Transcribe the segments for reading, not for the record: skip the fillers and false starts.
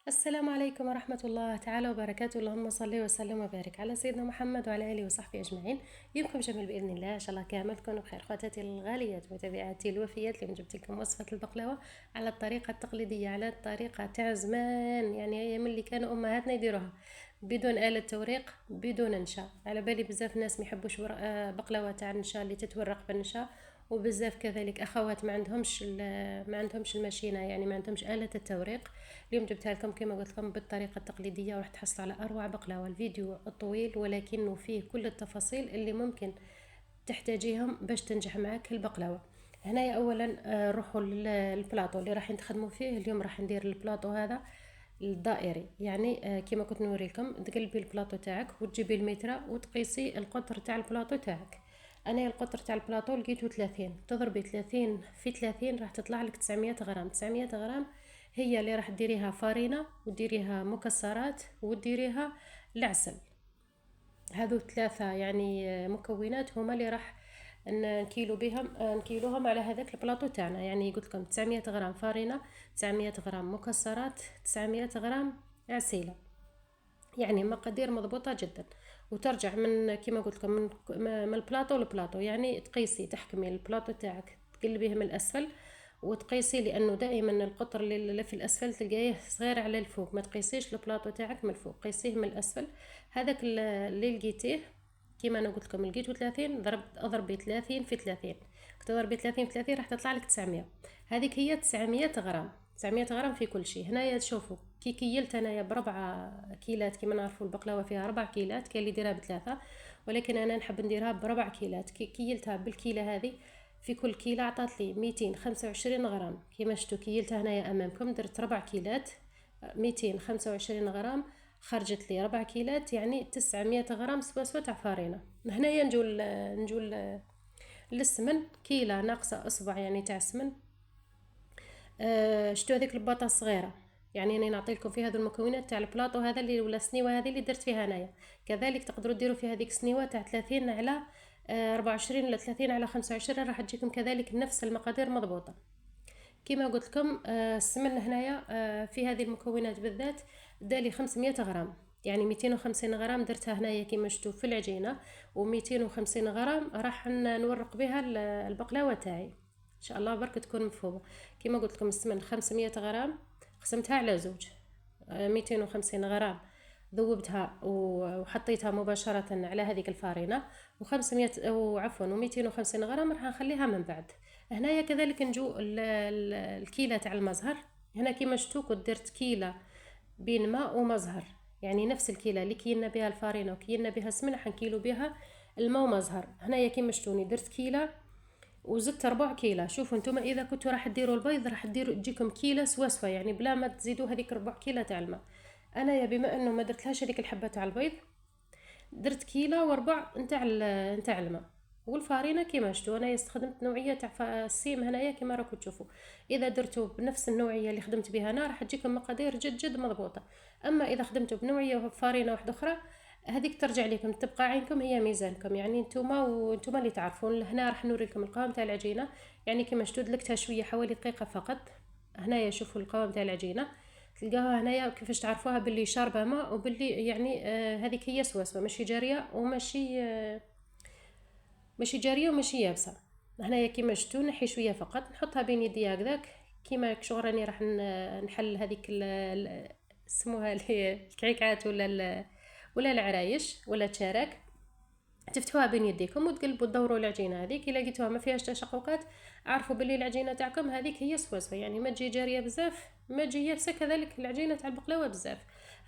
السلام عليكم ورحمة الله تعالى وبركاته. اللهم صل وسلم وبارك على سيدنا محمد وعلى آله وصحبه أجمعين. يومكم جميل بإذن الله، إن شاء الله كامل تكونوا بخير. خواتاتي الغاليات ومتابعاتي الوفيات، اليوم جبت لكم وصفة البقلاوة على الطريقة التقليدية، على الطريقة تاع زمان، يعني أيام اللي كانوا أمهاتنا يديروها بدون آلة توريق، بدون نشا. على بالي بزاف ناس ما يحبوش بقلاوة تاع النشا اللي تتورق بالنشا، وبزاف كذلك اخوات ما عندهمش الماشينه، يعني ما عندهمش آلة التوريق. اليوم جبتها لكم كما قلت لكم بالطريقه التقليديه، وراح تحصلوا على اروع بقلاوه. الفيديو طويل ولكنه فيه كل التفاصيل اللي ممكن تحتاجيهم باش تنجح معاك البقلاوه. هنايا اولا نروحوا للبلاطو اللي راح نخدموا فيه اليوم. راح ندير البلاطو هذا الدائري، يعني كما كنت نوريكم، تقلبي البلاطو تاعك وتجيبي المترة وتقيسي القطر تاع البلاطو تاعك. انا القطر تاع البلاطو لقيته 30، تضربي 30 في 30 راح تطلع لك 900 غرام. 900 غرام هي اللي راح ديريها فارينة وديريها مكسرات وديريها العسل. هذو ثلاثة يعني مكونات هما اللي راح نكيلو بهم، نكيلوهم على هذاك البلاطو تاعنا. يعني قلت لكم 900 غرام فارينة، 900 غرام مكسرات، 900 غرام عسيلة، يعني مقادير مضبوطة جدا. وترجع من كما قلت لكم من البلاطو لبلاطو، يعني تقيسي تحكمي البلاطو تاعك تقلبيه من الأسفل وتقيسي، لانه دائما القطر اللي في الاسفل تلقايه صغير على الفوق. ما تقيسيش البلاطو تاعك من الفوق، قيسيه من الاسفل. هذاك اللي لقيتيه كيما انا قلت لكم لقيتو 30، اضربي 30 في 30، تضربي 30 في 30 راح تطلع لك 900. هذيك هي 900 غرام. 900 غرام في كل شيء. هنايا تشوفوا كي كيلت انايا بربعة كيلات، كيما نعرفوا البقلاوه فيها 4 كيلات، كاين اللي يديرها بثلاثة، ولكن انا نحب نديرها ب4 كيلات. كي كيلتها بالكيله هذه، في كل كيلة عطات لي 225 غرام. كيما شفتوا كيلتها هنايا امامكم، درت 4 كيلات 225 غرام، خرجت لي 4 كيلات، يعني 900 غرام سوا تاع فارينة. هنايا نجول للسمن، كيلة ناقصة اصبع يعني تاع سمن. شتو هذيك الباطه الصغيره، يعني انا نعطي لكم في هذو المكونات تاع البلاطو هذا اللي ولا السنيوه هذه اللي درت فيها انايا. كذلك تقدروا ديروا في هذيك السنيوه تاع 30 على 24 ولا 30 على 25، راح تجيكم كذلك نفس المقادير مضبوطه. كما قلت لكم السمن هنايا في هذه المكونات بالذات دالي 500 غرام، يعني 250 غرام درتها هنايا كما شفتوا في العجينه، و250 غرام راح نورق بها البقلاوه تاعي ان شاء الله برك تكون مفهومه. كما قلت لكم السمن 500 غرام قسمتها على زوج، 250 غرام ذوبتها وحطيتها مباشرة على هذيك الفارينة، و500 وعفوا و250 غرام راح نخليها من بعد. هنايا كذلك نجو الكيلة تاع المزهر. هنا كيما شفتوا كنت درت كيلة بين ماء ومزهر، يعني نفس الكيلة اللي كيلنا بها الفارينة وكيلنا بها السمنة حنكيلو بها الماء ومزهر. هنايا كيما شفتوني درت كيلة وزدت 4 كيلة. شوفوا انتم اذا كنتوا راح تديروا البيض راح تديروا تجيكم كيلة سوا، يعني بلا ما تزيدوا هذيك 4 كيلة تاع الماء. انا يا بما انه ما درتلهاش هذيك الحبة تاع البيض، درت كيلة وربع نتاع الماء. والفارينة كيما شفتوا انا استخدمت نوعية تاع السيم هنايا كيما راكم تشوفوا. اذا درتوا بنفس النوعية اللي خدمت بها انا راح تجيكم مقادير جد مضبوطة. اما اذا خدمتوا بنوعية فارينة واحدة اخرى، هذيك ترجع لكم، تبقى عينكم هي ميزانكم، يعني نتوما اللي تعرفون. هنا راح نوري لكم القوام تاع العجينه. يعني كما شفتوا دلكتها شويه حوالي دقيقه فقط. هنايا شوفوا القوام تاع العجينه، تلقاوها هنايا كيفاش تعرفوها باللي شاربه ماء وباللي يعني هذيك هي سواسوه، ماشي جاريه وماشي ماشي جاريه وماشي يابسه. هنايا كيما شفتوا نحي شويه فقط، نحطها بين يدي هكذاك كيما شغل راني راح نحل هذيك سموها الكعكات ولا العرايش ولا الشارك. تفتحوها بين يديكم وتقلبوا تدوروا العجينه هذيك. الا لقيتوها ما فيهاش تشققات، عرفوا باللي العجينه تاعكم هذيك هي سواسوه، يعني ما تجي جاريه بزاف ما تجي يابسه. كذلك العجينه تاع البقلاوه بزاف.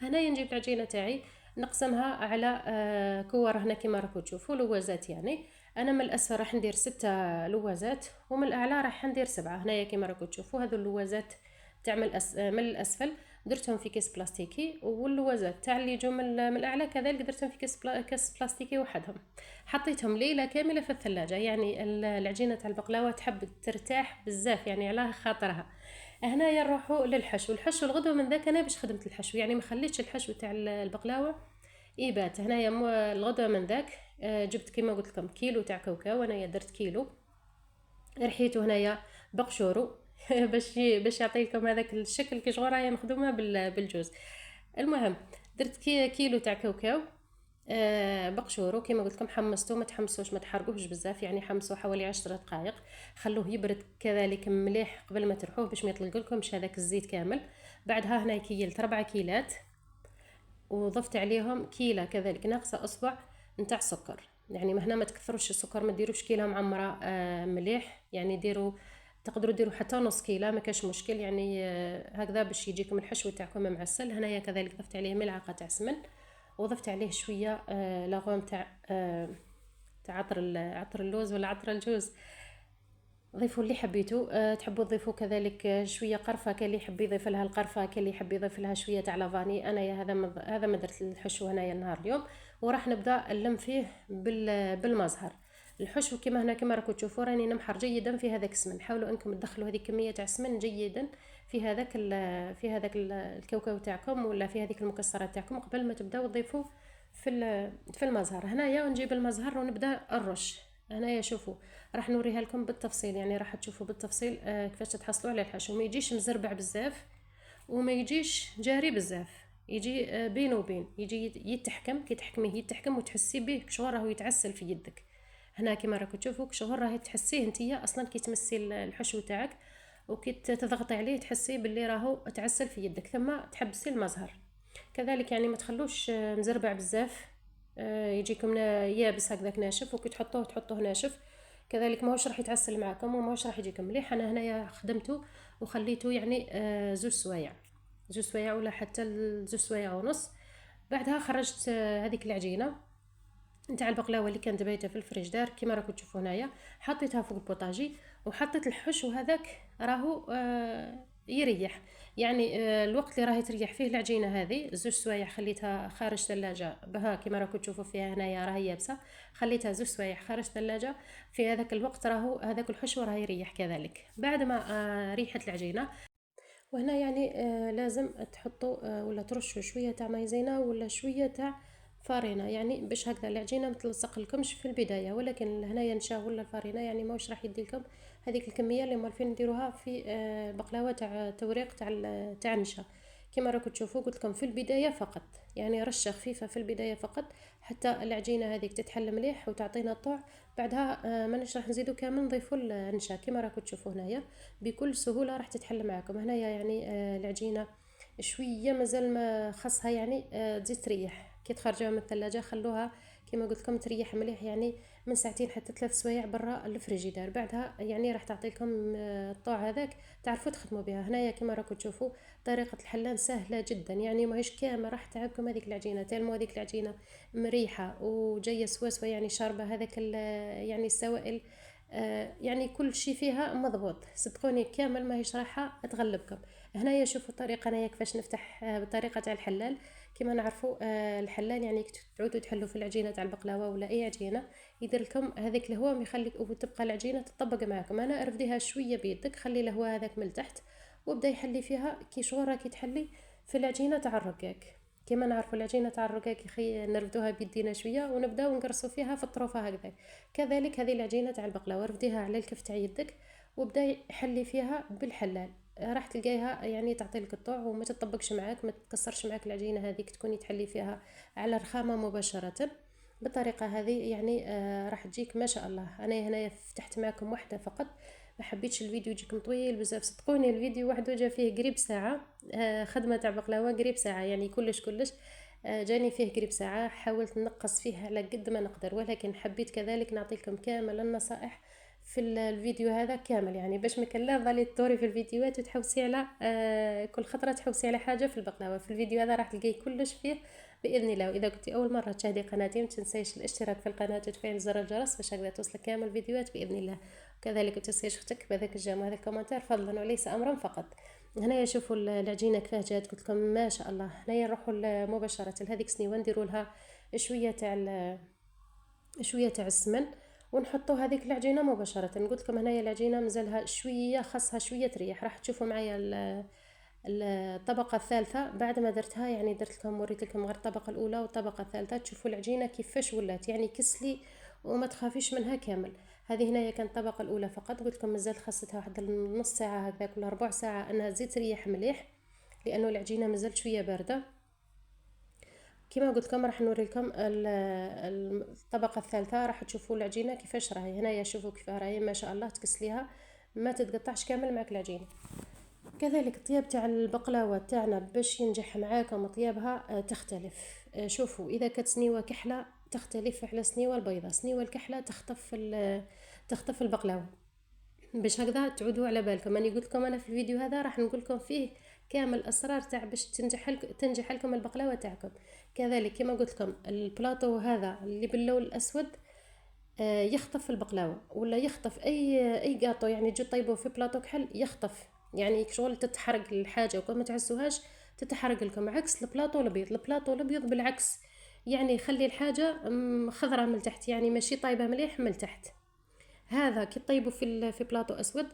هنايا نجيب العجينه تاعي نقسمها على كور هنا كما راكم تشوفوا لوازات. يعني انا من الاسفل راح ندير 6 لوازات، ومن الاعلى راح ندير 7. هنايا كما راكم تشوفوا هذو اللوازات تاع من الاسفل درتهم في كيس بلاستيكي، واللوازات تاع اللي يجوا من الاعلى كذلك درتهم في كيس بلاستيكي وحدهم. حطيتهم ليله كامله في الثلاجه. يعني العجينه تاع البقلاوه تحب ترتاح بزاف، يعني على خاطرها. هنايا نروحوا للحشو. الحشو الغدوه من ذاك انا باش خدمت الحشو، يعني ما خليتش الحشو تاع البقلاوه يبات. هنايا الغدوه من ذاك جبت كما قلت لكم كيلو تاع كاوكاو، انايا درت كيلو. رحيته هنايا بقشورو باش يعطي لكم هذاك الشكل كي شغل راهي مخدومه بالجوز. المهم درت كيلو تاع كاوكاو بقشورو كيما قلت لكم، حمصتو، ما تحمسوش ما تحرقوش بزاف، يعني حمصوا حوالي 10 دقائق، خلوه يبرد كذلك مليح قبل ما ترحوه باش ما يطلق لكمش هذاك الزيت كامل. بعدها هنا كيلت 4 كيلات، وضفت عليهم كيلة كذلك ناقصة اصبع نتاع سكر. يعني هنا ما تكثروش السكر، ما ديروش كيلة معمرة مليح، يعني ديروا تقدروا ديروا حتى نص كيلة ما كاش مشكل، يعني هكذا باش يجيكم الحشو تاعكم معسل. هنايا كذلك ضفت عليه ملعقة تاع سمن، وضفت عليه شوية لاغوم تاع عطر اللوز ولا عطر الجوز، ضيفوا اللي حبيتوا. تحبوا تضيفوا كذلك شويه قرفه، كان اللي يحب يضيف لها القرفه، كان اللي يحب يضيف لها شويه تاع لافاني. انا يا هذا ما درت الحشو هنايا النهار اليوم، وراح نبدا نلم فيه بالمزهر. الحشو كما هنا كما راكم تشوفوا راني نمحر جيدا في هذاك السمن. حاولوا انكم تدخلوا هذه كميه تاع سمن جيدا في هذاك الكاوكاو تاعكم ولا في هذيك المكسرات تاعكم قبل ما تبداو تضيفوا في المزهر. هنايا نجيب المزهر ونبدا الرش. هنايا شوفوا راح نوريها لكم بالتفصيل، يعني راح تشوفوا بالتفصيل كيفاش تحصلوا على الحشو. ما يجيش مزربع بزاف وما يجيش جاري بزاف، يجي بين وبين، يجي يتحكم، كي تحكميه يتحكم وتحسي به كشغل راهو يتعسل في يدك. هنا كيما راكم تشوفوا كشغل راهي تحسيه نتيا اصلا كي تمسي الحشو تاعك وكي تضغطي عليه تحسي باللي راهو تعسل في يدك، ثم تحبسي المزهر كذلك. يعني ما تخلوش مزربع بزاف، يجيكم يابس هكذاك ناشف، وكي تحطوه ناشف كذلك ماهوش راح يتعسل معاكم وماهوش راح يجيكم مليح. انا هنايا خدمته وخليته يعني زوج سوايع، زوج سوايع ولا حتى زوج سوايع ونص. بعدها خرجت هذيك العجينه نتاع البقلاوه اللي كانت بايته في الفريجدار كيما راكم تشوفوا هنايا، حطيتها فوق البوطاجي وحطيت الحشو هذاك راهو يريح. يعني الوقت اللي راهي تريح فيه العجينه هذه زوج سوايع خليتها خارج ثلاجه بها كيما راكم تشوفوا فيها هنايا راهي يابسه، خليتها زوج سوايع خارج ثلاجه. في هذاك الوقت راهو هذاك الحشو راه يريح كذلك. بعد ما ريحت العجينه، وهنا يعني لازم تحطوا ولا ترشوا شويه تاع مايزينا ولا شويه تاع فارينه، يعني باش هكذا العجينه ما تلصق لكمش في البدايه. ولكن هنايا نشا ولا الفارينه يعني ماهوش راح يدي لكم هذيك الكميه اللي مالفين نديروها في بقلاوه تاع توريق تاع النشا. كما راكم تشوفوا قلت لكم في البدايه فقط، يعني رشه خفيفه في البدايه فقط حتى العجينه هذيك تتحل مليح وتعطينا طع. بعدها ماناش راح نزيدو كامل نضيفوا النشا. كما راكم تشوفوا هنايا بكل سهوله راح تتحل معكم. هنايا يعني العجينه شويه مازال ما خصها يعني تزيد تريح، كي تخرجوها من الثلاجه خلوها كما قلت لكم تريح مليح، يعني من ساعتين حتى 3 سوايع برا الفريجيدار. بعدها يعني راح تعطي لكم الطوع هذاك تعرفوا تخدموا بها. هنايا كما راكم تشوفوا طريقه الحلان سهله جدا، يعني ماهيش كامل راح تعبكم هذيك العجينه، تالمو هذيك العجينه مريحه وجايه سواسوه، يعني شاربه هذاك يعني السوائل، يعني كل شيء فيها مضبوط. صدقوني كامل ماهيش رايحه تغلبكم. هنايا شوفوا الطريقه انايا كيفاش نفتح بالطريقه تاع الحلال. كما نعرفوا الحلال يعني تعودوا تحلوا في العجينه تاع البقلاوه ولا اي عجينه يدير لكم هذاك الهواء يخليك وتبقى العجينه تطبق معكم. انا ارفديها شويه بيدك، خلي الهواء هذاك من تحت وابدا يحلي فيها كي شغل راكي تحلي في العجينه تاع الرقاق. كما نعرفوا العجينه تاع الرقاق نرفدوها بيدينا شويه ونبداو نقرصوا فيها في الطروفه هكذا. كذلك هذه العجينه تاع البقلاوه رفديها على الكف تاع يدك وابدا حلي فيها بالحلال، راح تلقايها يعني تعطي لك الطوع وما تطبقش معاك، ما تكسرش معاك العجينه هذيك، تكوني تحلي فيها على الرخامه مباشره. بالطريقه هذه يعني راح تجيك ما شاء الله. انا هنايا فتحت معكم واحده فقط، ما حبيتش الفيديو يجيكم طويل بزاف. صدقوني الفيديو وحده جا فيه قريب ساعه، خدمه تاع بقلاوه قريب ساعه، يعني كلش جاني فيه قريب ساعه. حاولت نقص فيه على قد ما نقدر، ولكن حبيت كذلك نعطيكم كامل النصائح في الفيديو هذا كامل، يعني باش ما كان لا ظلي تدوري في الفيديوهات وتحوسي على كل خطره تحوسي على حاجه في البقلاوه. في الفيديو هذا راح تلقاي كلش فيه باذن الله. واذا كنتي اول مره تشاهدي قناتي ما تنسيش الاشتراك في القناه وتفعيل زر الجرس باش هكذا توصلك كامل الفيديوهات باذن الله. وكذلك تنسيش اختك بهذاك الجيم وهذا الكومنتار فضلا وليس امرا فقط. هنايا شوفوا العجينه كيفاه جات، قلت لكم ما شاء الله. هنايا نروحوا مباشره لهذيك سنيوه نديروا لها شويه تاع السمن ونحطوا هذيك العجينه مباشره. قلت لكم هنايا العجينه مازالها شويه خاصها شويه تريح. راح تشوفوا معايا الطبقه الثالثه بعد ما درتها، يعني درت لكم وريت لكم غير الطبقه الاولى والطبقه الثالثه. تشوفوا العجينه كيفاش ولات يعني كسلي وما تخافيش منها كامل. هذه هنايا كانت الطبقه الاولى فقط. قلت لكم مازال خاصتها واحد نص ساعه هكذاك ولا ربع ساعه انها تزيد تريح مليح، لانه العجينه مازال شويه بارده. كما قلت لكم راح نوري لكم الطبقه الثالثه، راح تشوفوا العجينه كيفاش راهي. هنايا شوفوا كيف راهي ما شاء الله، تكسليها ما تتقطعش كامل معك العجينه. كذلك الطياب تاع البقلاوه تاعنا باش ينجح معاكم طيابها تختلف. شوفوا اذا كانت سنيوه كحله تختلف على سنيوه البيضاء. سنيوه الكحله تخطف البقلاوه. باش هكذا تعودوا على بالكم، راني قلت لكم انا في الفيديو هذا راح نقول لكم فيه كامل الاسرار تاع باش تنجح لكم البقلاوه تاعكم. كذلك كما قلت لكم البلاطو هذا اللي باللون الاسود يخطف البقلاوه، ولا يخطف اي قاطو يعني تجي طيبوه في بلاطو كحل يخطف، يعني شغل تتحرق الحاجه وكل ما تعسوهاش تتحرق لكم. عكس البلاطو الابيض، البلاطو الابيض بالعكس يعني يخلي الحاجه خضراء من تحت، يعني ماشي طايبه مليح من تحت. هذا كي طيبوا في بلاطو اسود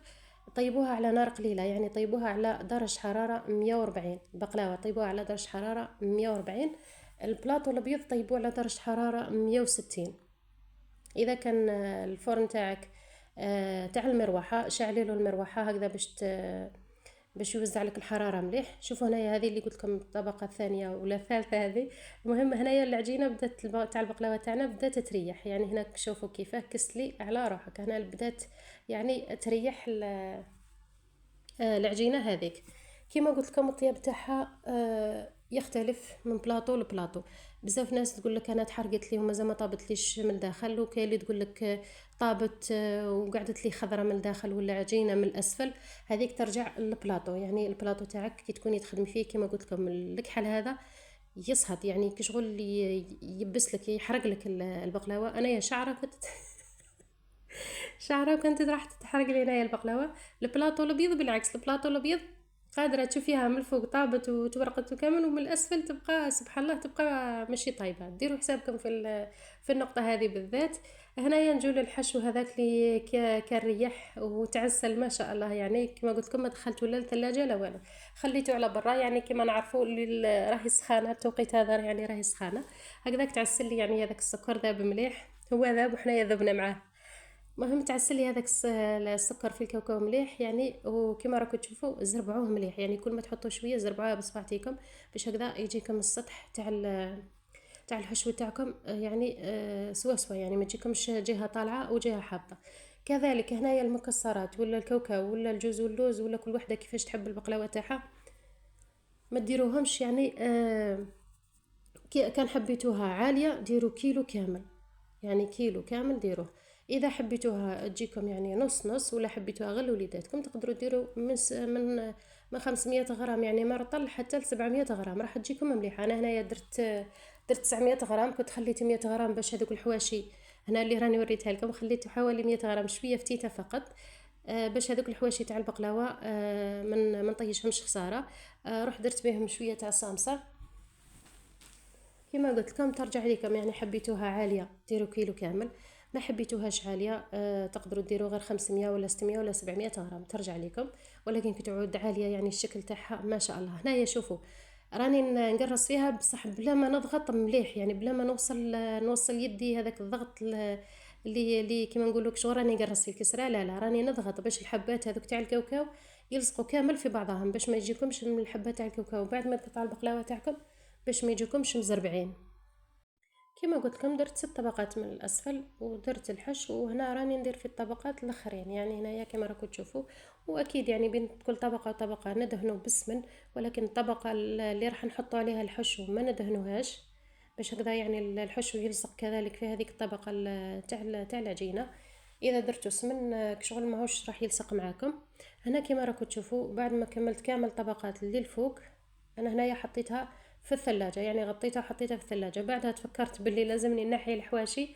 طيبوها على نار قليله، يعني طيبوها على درجه حراره 140. البقلاوه طيبوها على درجه حراره 140. البلاطو الابيض طيبوه على درجه حراره 160. اذا كان الفرن تاعك تاع المروحه شعلي له المروحه هكذا باش يوزع لك الحراره مليح. شوفوا هنايا هذه اللي قلت لكم الطبقه الثانيه ولا الثالثه هذه. المهم هنايا العجينه بدات تاع البقلاوه تاعنا بدات تريح، يعني هناك شوفوا كيفاه كسلي على روحك. هنا بدات يعني تريح العجينه هذيك. كيما قلت لكم الطياب تاعها يختلف من بلاطو لبلاطو. بزاف ناس تقول لك انا تحرقت لي ومازال ما طابتليش من الداخل، وكاين اللي تقول لك طابت وقعدت لي خضره من الداخل ولا عجينه من الاسفل. هذيك ترجع للبلاطو، يعني البلاطو تاعك كي تكوني تخدمي فيه كيما قلت لكم الكحل هذا يصهد، يعني كشغل يبس لك يحرق لك البقلاوه. انا يا شعره كنت شعره كانت راح تتحرق لي هنايا البقلاوه. البلاطو الابيض بالعكس، البلاطو الابيض قادره تشوفيها من الفوق طابت وتورقت كامل، ومن الاسفل تبقى سبحان الله تبقى ماشي طايبه. ديروا حسابكم في النقطه هذه بالذات. هنايا نجول الحشو هذاك اللي كان ريح وتعسل ما شاء الله، يعني كما قلت لكم ما دخلته لا الثلاجه لا والو، خليته على برا. يعني كما نعرفوا اللي راهي سخانه التوقيت هذا يعني راهي سخانه هكذاك تعسل لي، يعني هذاك السكر ذاب مليح، هو ذاب وحنايا ذبنا معاه. مهم تعسلي هذاك السكر في الكاوكاو مليح يعني، وكما راكم تشوفوا زربعوه مليح، يعني كل ما تحطوا شويه زربعوها بصبعتيكم باش هكذا يجيكم السطح تاع الحشو تاعكم يعني سوا سوا، يعني ما تجيكمش جهه طالعه وجهه حابه. كذلك هنايا المكسرات ولا الكاوكاو ولا الجوز واللوز ولا كل وحده كيفاش تحب البقلاوه تاعها، ما ديروهمش يعني كان حبيتوها عاليه ديروا كيلو كامل، يعني كيلو كامل ديروه. اذا حبيتوها تجيكم يعني نص نص، ولا حبيتوها غير لوليداتكم تقدروا ديروا من 500 غرام يعني مرطل حتى ل 700 غرام راح تجيكم مليحه. انا هنايا درت 900 غرام، كنت خليت 100 غرام باش هذوك الحواشي هنا اللي راني وريتها لكم خليت حوالي 100 غرام شويه فتيته فقط باش هذوك الحواشي تاع البقلاوه من نطيشهمش خساره. رحت درت بهم شويه تاع صامصه. كما قلت لكم ترجع لكم، يعني حبيتوها عاليه ديروا كيلو كامل، ما حبيتوهاش عاليه تقدروا ديروا غير 500 ولا 600 ولا 700 غرام ترجع لكم. ولكن كي تعود عاليه يعني الشكل تاعها ما شاء الله. هنايا شوفوا راني نقرص فيها بصح بلا ما نضغط مليح، يعني بلا ما نوصل يدي هذاك الضغط اللي كيما نقول لك شغل راني نقرص في الكسره. لا راني نضغط باش الحبات هذوك تاع الكاوكاو يلصقوا كامل في بعضهم، باش ما يجيكمش من الحبات تاع الكاوكاو بعد ما تقطعوا البقلاوه تاعكم باش ما يجيكمش مزربعين. كما قلت لكم درت 6 طبقات من الاسفل ودرت الحشو، وهنا راني ندير في الطبقات الاخرين، يعني هنايا كما راكم تشوفوا. واكيد يعني بين كل طبقه وطبقه ندهنوا بالسمن، ولكن الطبقه اللي راح نحطوا عليها الحشو ما ندهنوهاش باش هكذا يعني الحشو يلصق كذلك في هذيك الطبقه تاع العجينه. اذا درتوا سمن كشغل ماهوش راح يلصق معاكم. هنا كما راكم تشوفوا بعد ما كملت كامل طبقات اللي الفوق انا هنايا حطيتها في الثلاجة، يعني غطيتها وحطيتها في الثلاجة. بعدها تفكرت باللي لازمني نحي الحواشي،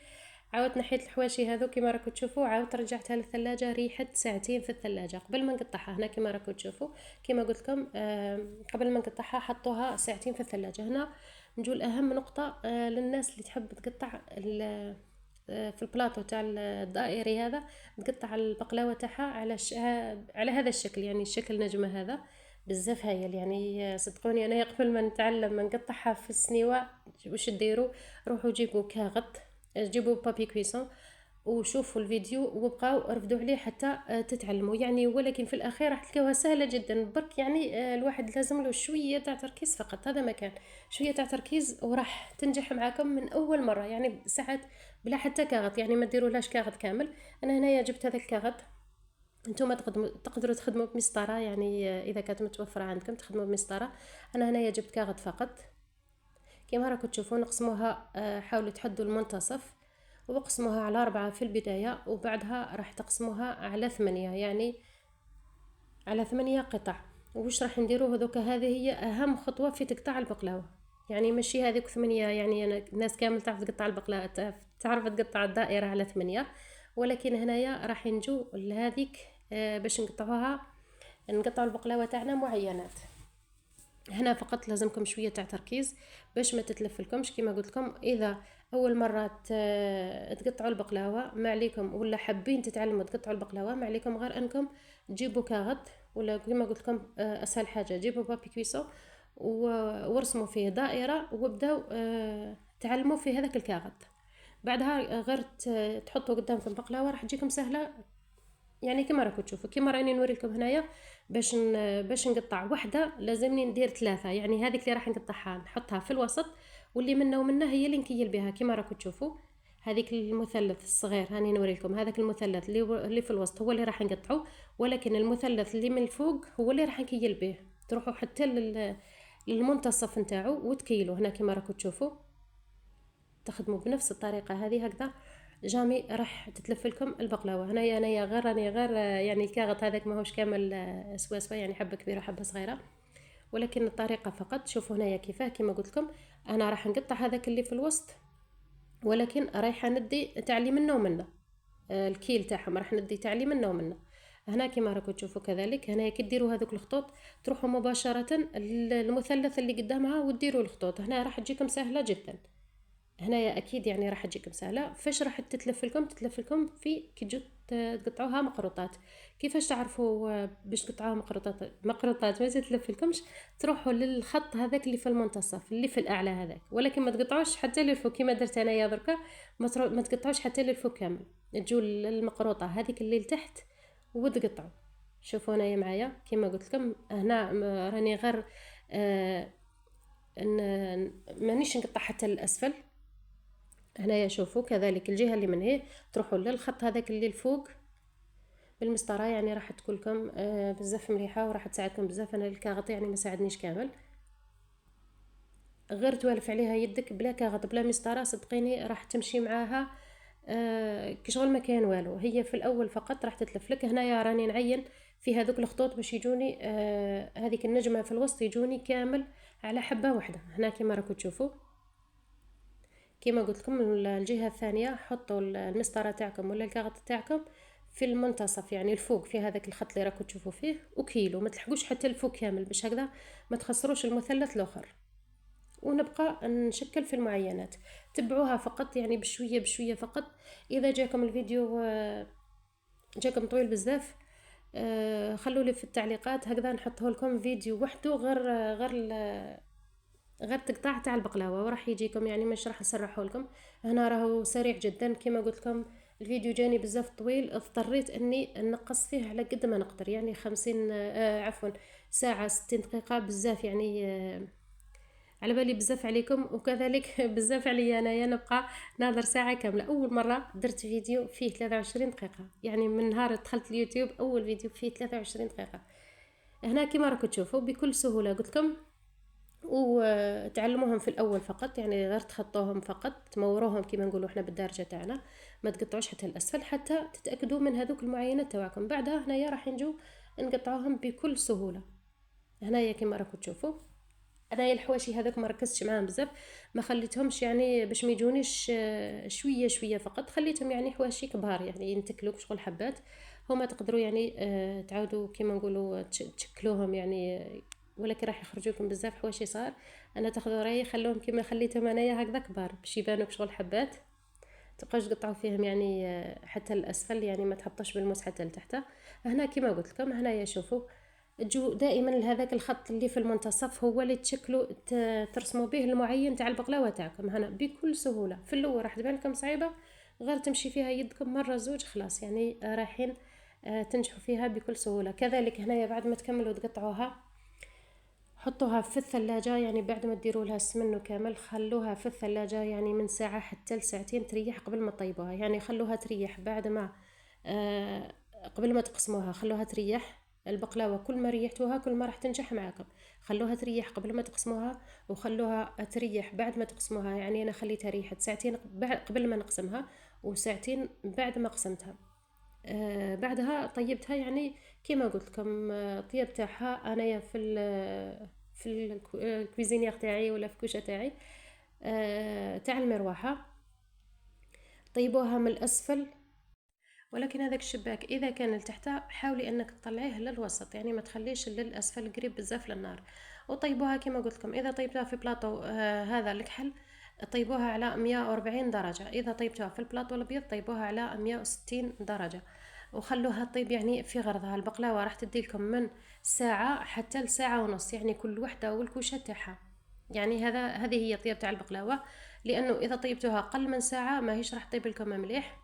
عاودت نحيت الحواشي هذو كما راكم تشوفوا، عاودت رجعتها للثلاجة ريحت ساعتين في الثلاجة قبل ما نقطعها. هنا كما راكم تشوفوا كما قلت لكم قبل ما نقطعها حطوها ساعتين في الثلاجة. هنا نجول اهم نقطة للناس اللي تحب تقطع في البلاطو تاع الدائري هذا، تقطع البقلاوه تاعها على هذا الشكل، يعني الشكل نجمه هذا بزاف هايل. يعني صدقوني انا قبل ما نتعلم ما نقطعها في السنيوه واش ديروا، روحوا جيبوا كاغط، جيبوا بابي كويسون وشوفوا الفيديو وبقاو رفدوا عليه حتى تتعلموا يعني. ولكن في الاخير راح تلقاوها سهله جدا برك يعني. الواحد لازم له شويه تاع تركيز فقط، هذا مكان شويه تاع تركيز وراح تنجح معاكم من اول مره يعني. ساعات بلا حتى كاغط يعني، ما ديرولهاش كاغط كامل. انا هنايا جبت هذا الكاغط. انتم تقدروا تخدموا بمسطره يعني، اذا كانت متوفره عندكم تخدموا بمسطره. انا هنايا جبت كاغط فقط. كما راكم تشوفون نقسموها، حاولوا تحدوا المنتصف وقسموها على 4 في البداية، وبعدها راح تقسموها على 8 يعني على 8 قطع. وش راح نديروا هذوك؟ هذه هي أهم خطوة في تقطع البقلاوة يعني. ماشي هذيك 8 يعني أنا الناس كامل تعرف تقطع البقلاوة، تعرف تقطع الدائرة على 8. ولكن هنايا راح نجو لهذيك باش نقطعوا البقلاوة تاعنا معينات. هنا فقط لازمكم شويه تاع تركيز باش ما تتلفلكمش. كما قلت لكم اذا اول مره تقطعوا البقلاوه ما عليكم، ولا حابين تتعلموا تقطعوا البقلاوه ما عليكم غير انكم تجيبوا كاغط، ولا كما قلت لكم اسهل حاجه جيبوا بابي كويسو ورسموا فيه دائره وابداو تعلموا في هذاك الكاغط. بعدها غير تحطوا قدامكم بقلاوه راح تجيكم سهله يعني. كما راكم تشوفوا كما راني نوري لكم هنايا باش نقطع وحده لازمني ندير 3 يعني. هذيك اللي راح نقطعها نحطها في الوسط، واللي منا ومنا هي اللي نكيل بها. كما راكم تشوفوا هذيك المثلث الصغير هاني نوري لكم، هذاك المثلث اللي في الوسط هو اللي راح نقطعه، ولكن المثلث اللي من الفوق هو اللي راح نكيل به. تروحوا حتى للمنتصف نتاعو وتكيلوا. هنا كما راكم تشوفوا تخدموا بنفس الطريقه هذه هكذا، جامي راح تتلف لكم البقلاوه. هنايا غير راني غير يعني الكاغط هذاك ماهوش كامل سوا يعني، حبه كبيره حبه صغيره، ولكن الطريقه فقط. شوفوا هنايا كيفاه كما قلت لكم انا راح نقطع هذاك اللي في الوسط، ولكن رايحه ندي تعلي منه ومنه. الكيل تاعهم راح ندي تعلي منه ومنه. هنا كما راكم تشوفوا كذلك هنايا كي ديروا هذوك الخطوط تروحوا مباشره المثلث اللي قدامها وديروا الخطوط. هنا راح تجيكم سهله جدا. هنايا اكيد يعني راح تجيكم سهله. فاش راح تتلف لكم في كي تجوا تقطعوها مقروطات. كيفاش تعرفوا باش تقطعوها مقروطات ما تتلف لكمش؟ تروحوا للخط هذاك اللي في المنتصف اللي في الاعلى هذاك، ولكن ما تقطعوش حتى للفوق كما درت انايا دركا. ما تقطعوش حتى للفوق كامل، تجوا للمقروطه هذيك اللي لتحت وتقطعوا. شوفوا هنايا معايا كما قلت لكم هنا راني غير مانيش نقطع حتى للاسفل. هنايا شوفوا كذلك الجهه اللي من هي تروحوا للخط هذاك اللي الفوق بالمسطره يعني. راح تكون لكم بزاف مليحه وراح تساعدكم بزاف. انا الكاغط يعني ما ساعدنيش كامل، غير توالف عليها يدك بلا كاغط بلا مسطره صدقيني راح تمشي معاها كشغل ما كان والو. هي في الاول فقط راح تتلف لك. هنايا راني نعين في هذوك الخطوط باش يجوني هذيك النجمه في الوسط يجوني كامل على حبه واحده. هنا كما راكم تشوفوا كما قلت لكم الجهه الثانيه حطوا المسطره تاعكم ولا الكاغط تاعكم في المنتصف يعني الفوق في هذاك الخط اللي راكم تشوفوا فيه، وكيلو ما تلحقوش حتى الفوق كامل باش هكذا ما تخسروش المثلث الاخر. ونبقى نشكل في المعينات. تبعوها فقط يعني بشويه بشويه فقط. اذا جاكم الفيديو جاكم طويل بزاف خلوا لي في التعليقات هكذا نحطه لكم فيديو وحده غير تقطع تاع البقلاوه وراح يجيكم يعني مش راح نسرحه لكم. هنا راهو سريع جدا كما قلت لكم. الفيديو جاني بزاف طويل اضطريت اني نقص فيه على قد ما نقدر يعني 50 عفوا ساعه 60 دقيقه بزاف يعني. على بالي بزاف عليكم وكذلك بزاف عليا انايا نبقى ناظر ساعه كامله. اول مره درت فيديو فيه 23 دقيقه يعني من نهار دخلت اليوتيوب اول فيديو فيه 23 دقيقه. هنا كما راكم تشوفوا بكل سهوله قلت لكم. وتعلموهم في الاول فقط يعني غير تخطوهم فقط تموروهم كما نقولوا احنا بالدارجه تاعنا، ما تقطعوش حتى الاسفل حتى تتاكدوا من هذوك المعاينات تاعكم. بعدها هنايا راح نجو نقطعوهم بكل سهوله. هنايا كما راكم تشوفوا انايا الحواشي هذاك ما ركزتش معاهم بزاف، ما خليتهمش يعني باش ما يجونيش شويه شويه فقط. خليتهم يعني حواشي كبار يعني ينتكلوا بشغل حبات. هما تقدروا يعني تعاودوا كما نقولوا تشكلوهم يعني، ولكن راح يخرجوا لكم بزاف حواشي صار. انا تاخذوا رايي خلوهم كما خليتهم انايا هكذا كبار باش يبانوا بشغل حبات. تبقاوش تقطعوا فيهم يعني حتى الاسفل يعني ما تحطوش بالموس حتى لتحت. هنا كما قلت لكم هنايا شوفوا تجو دائما لهذاك الخط اللي في المنتصف هو اللي تشكلوا ترسموا به المعين تاع البقلاوه تاعكم. هنا بكل سهوله في الاول راح تبان لكم صعيبه، غير تمشي فيها يدكم مرة زوج خلاص يعني رايحين تنجحوا فيها بكل سهولة. كذلك هنايا بعد ما تكملوا تقطعوها حطوها في الثلاجة، يعني بعد ما تديروا لها السمن كامل خلوها في الثلاجة يعني من ساعة حتى لساعتين تريح قبل ما تطيبوها. يعني خلوها تريح بعد ما آه قبل ما تقسموها خلوها تريح. البقلاوة كل ما ريحتوها كل ما راح تنجح معاكم. خلوها تريح قبل ما تقسموها وخلوها تريح بعد ما تقسموها. يعني أنا خليتها ريحت ساعتين قبل ما نقسمها وساعتين بعد ما قسمتها. بعدها طيبتها يعني كيما قلت لكم. الطياب تاعها انايا في الكويزينيير تاعي ولا في الكوشه تاعي تاع المروحه طيبوها من الاسفل. ولكن هذاك الشباك اذا كان لتحت حاولي انك تطلعيه للوسط، يعني ما تخليش للاسفل قريب بزاف للنار. وطيبوها كما قلت لكم اذا طيبتوها في بلاطو هذا الكحل طيبوها على 140 درجة. إذا طيبتوها في البلاطو الأبيض طيبوها على 160 درجة وخلوها طيب يعني في غرضها. البقلاوة راح تديلكم من ساعة حتى لساعة ونص، يعني كل وحدة والكوشة تاعها. يعني هذه هي طيب تاع البقلاوة، لأنه إذا طيبتوها أقل من ساعة ما هيش راح طيب لكم مليح.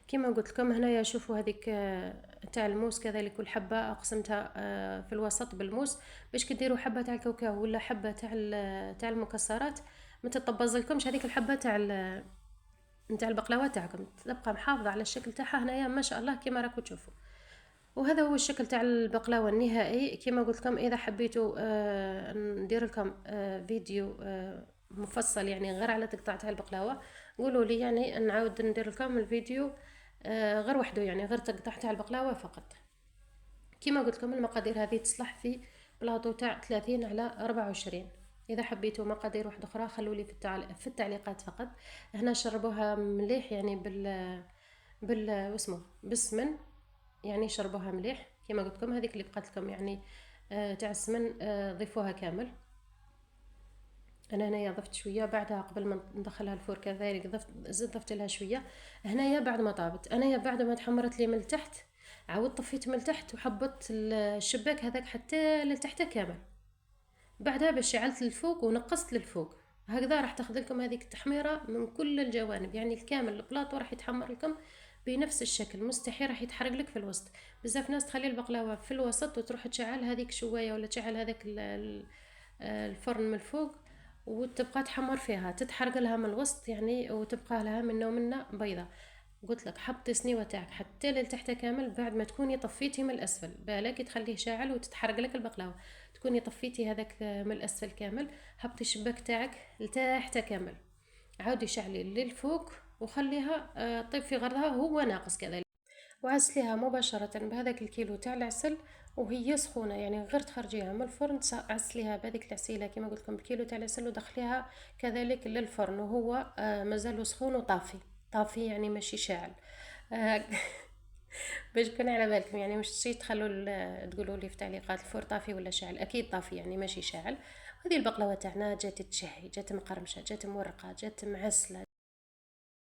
كما قلت لكم هنايا شوفوا هذيك تاع الموس كذلك، والحبه قسمتها في الوسط بالموس باش كديروا حبه تاع الكاوكاو ولا حبه تاع المكسرات ما تطبز لكمش هذيك الحبه تاع البقلاوه تاعكم، تبقى محافظه على الشكل تاعها هنايا ما شاء الله كما راكم تشوفوا. وهذا هو الشكل تاع البقلاوه النهائي. كما قلت لكم اذا حبيتوا ندير لكم فيديو مفصل يعني غير على تقطع تاع البقلاوه قولوا لي، يعني نعاود ندير لكم الفيديو غير وحده يعني غير تقطع تاع البقلاوه فقط. كما قلت لكم المقادير هذه تصلح في بلاطو تاع 30 على 24. اذا حبيتوا مقادير واحده اخرى خلوا لي في التعليقات فقط. هنا شربوها مليح يعني واسمه بالسمن، يعني شربوها مليح. كما قلت لكم هذيك اللي بقات لكم يعني تاع السمن ضيفوها كامل. انا هنايا ضفت شويه بعدها قبل ما ندخلها الفور كذلك ضفت لها شويه. هنايا بعد ما طابت انايا بعد ما تحمرت لي من التحت عاود طفيت من التحت وحبطت الشباك هذاك حتى لتحت كامل. بعدها باش شعلت للفوق ونقصت للفوق. هكذا راح تاخذ لكم هذيك التحميره من كل الجوانب، يعني الكامل البلاطو راح يتحمر لكم بنفس الشكل، مستحيل راح يتحرق لك في الوسط. بزاف ناس تخلي البقلاوه في الوسط وتروح تشعل هذيك شويه ولا تشعل هذاك الفرن من الفوق وتبقى تحمر فيها تتحرق لها من الوسط يعني وتبقى لها منه ومنه بيضة. قلت لك حطي سنيوة تاعك حتى لتحت كامل بعد ما تكوني طفيتي من الاسفل، بالك تخليه شاعل وتتحرق لك البقلاوه. تكوني طفيتي هذاك من الاسفل كامل، حطي الشباك تاعك لتحت كامل، عاودي شعلي للفوق وخليها طيب في غرضها هو ناقص كذلك. وعسليها مباشرة بهذاك الكيلو تاع العسل وهي سخونة، يعني غير تخرجيها من الفرن عسليها بهذيك العسيلة كما قلت لكم الكيلو تاع العسل ودخليها كذلك للفرن وهو مازال سخون وطافي طافي يعني ماشي شاعل. آه، باش تكون على بالكم يعني مش شي تقولوا لي في تعليقات الفور طافي ولا شاعل، اكيد طافي يعني ماشي شاعل. هذه البقلاوه تاعنا جات تشهي، جات مقرمشه، جات مورقه، جات معسله،